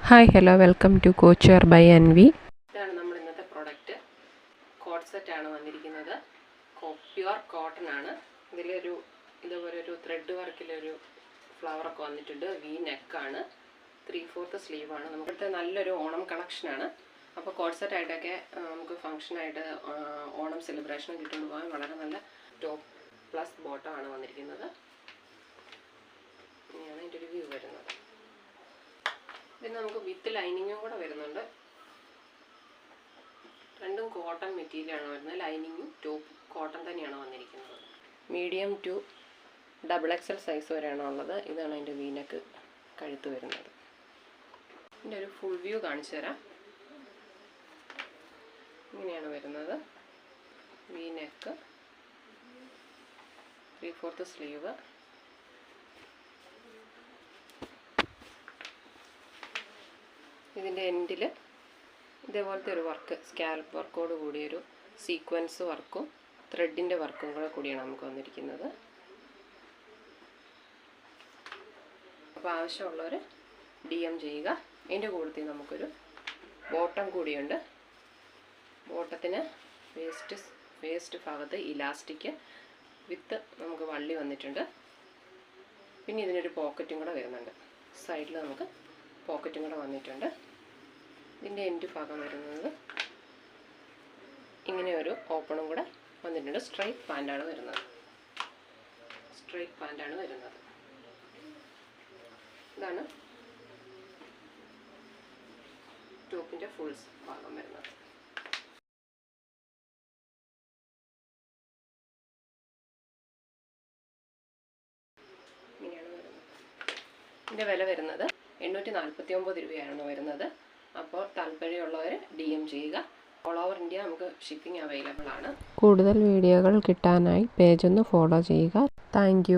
Hi hello welcome to couture by Anvi. ഇതാണ് നമ്മൾ ഇന്നത്തെ പ്രോഡക്റ്റ്. കോട്ട് സെറ്റാണ് വന്നിരിക്കുന്നത്. പ്യുവർ കോട്ടൺ ആണ്. ഇതുപോലെ ഒരു ത്രെഡ് വർക്കിലൊരു ഫ്ലവറൊക്കെ വന്നിട്ടുണ്ട്. വി നെക്കാണ്, 3/4 സ്ലീവാണ്. നമുക്കിവിടെ നല്ലൊരു ഓണം കളക്ഷനാണ്. അപ്പോൾ കോട്ട് സെറ്റായിട്ടൊക്കെ നമുക്ക് ഫംഗ്ഷനായിട്ട് ഓണം സെലിബ്രേഷൻ കിട്ടുകൊണ്ട് പോകാൻ വളരെ നല്ല ടോപ്പ് പ്ലസ് ബോട്ടമാണ് വന്നിരിക്കുന്നത്. ഇങ്ങനെയാണ് ഇതിൻ്റെ ഒരു വ്യൂ വരുന്നത്. പിന്നെ നമുക്ക് വിത്ത് ലൈനിങ്ങും കൂടെ വരുന്നുണ്ട്. രണ്ടും കോട്ടൺ മെറ്റീരിയലാണ് വരുന്നത്. ലൈനിങ്ങും ടോപ്പ് കോട്ടൺ തന്നെയാണ് വന്നിരിക്കുന്നത്. മീഡിയം ടു XXL സൈസ് വരെയാണ് ഉള്ളത്. ഇതാണ് അതിൻ്റെ വീനക്ക് കഴുത്ത് വരുന്നത്. ഇതിൻ്റെ ഒരു ഫുൾ വ്യൂ കാണിച്ചു തരാം. ഇങ്ങനെയാണ് വരുന്നത്. V neck, 3/4 sleeve. ഇതിൻ്റെ എൻഡിൽ ഇതേപോലത്തെ ഒരു വർക്ക്, സ്കാൽപ്പ് വർക്കോട് കൂടിയൊരു സീക്വൻസ് വർക്കും ത്രെഡിൻ്റെ വർക്കും കൂടിയാണ് നമുക്ക് വന്നിരിക്കുന്നത്. അപ്പോൾ ആവശ്യമുള്ളവർ DM ചെയ്യുക. ഇതിൻ്റെ കൂട്ടത്തിൽ നമുക്കൊരു ബോട്ടം കൂടിയുണ്ട്. ബോട്ടത്തിന് വേസ്റ്റ് ഭാഗത്ത് ഇലാസ്റ്റിക് വിത്ത് നമുക്ക് വള്ളി വന്നിട്ടുണ്ട്. പിന്നെ ഇതിനൊരു പോക്കറ്റും കൂടെ വരുന്നുണ്ട്. സൈഡിൽ നമുക്ക് പോക്കറ്റും കൂടെ വന്നിട്ടുണ്ട്. ഇതിൻ്റെ എൻഡ് ഭാഗം വരുന്നത് ഇങ്ങനെ ഒരു ഓപ്പണും കൂടെ വന്നിട്ടുണ്ട്. സ്ട്രൈറ്റ് പാൻ്റാണ് വരുന്നത്. ഇതാണ് ടോപ്പിൻ്റെ ഫുൾ ഭാഗം വരുന്നത്. ഇങ്ങനെയാണ് വരുന്നത്. ഇതിൻ്റെ വില വരുന്നത് 849 രൂപയാണ് വരുന്നത്. അപ്പോൾ താല്പര്യമുള്ളവർ DM ചെയ്യുക. ഓൾ ഓവർ ഇന്ത്യ നമുക്ക് ഷിപ്പിംഗ് അവൈലബിൾ ആണ്. കൂടുതൽ വീഡിയോകൾ കിട്ടാനായി പേജ് ഒന്ന് ഫോളോ ചെയ്യുക. താങ്ക്